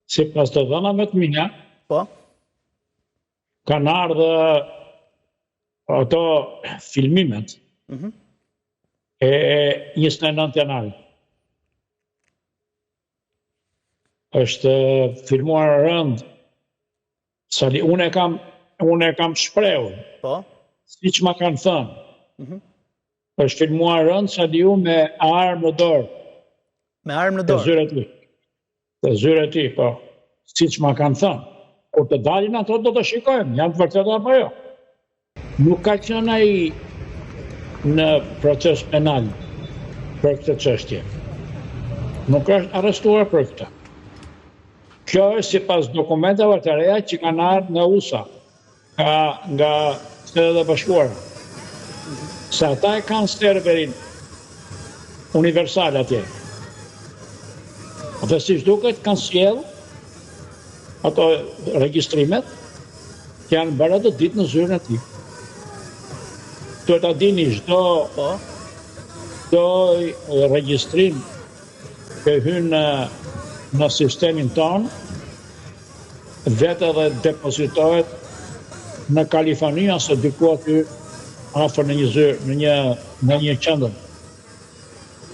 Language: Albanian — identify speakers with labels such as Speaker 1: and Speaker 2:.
Speaker 1: Sipas të dhënave të mia,
Speaker 2: Po.
Speaker 1: kanë ardhur ato filmimet e 29 janarit. Është filmuar rënd, sali unë e kam shprehur,
Speaker 2: Po.
Speaker 1: siç ma kanë thënë. Është filmuar rënd Saliu me armë në dorë.
Speaker 2: Me armë në
Speaker 1: Të
Speaker 2: dorë.
Speaker 1: zyre ti. Të zyre ti, po. Siç ma kanë thënë. Kur të dalin ato do të shikojmë, janë të vërteta apo jo. Nuk ka qenë ai në proces penal për këtë çështje. Nuk është arrestuar për këtë. Kjo është sipas dokumentave të reja që kanë ardhur në USA, nga Shtetet e Bashkuara. Se ata e kanë serverin universal atje. Dhe si duket kanë sjell ato regjistrimet që janë bërë ato ditë në zyrën e tij. Duhet ta dini çdo regjistrim që hyn në sistemin ton vetë edhe depozitohet në Kaliforni ose diku aty afër në një zyrë, në një qendër.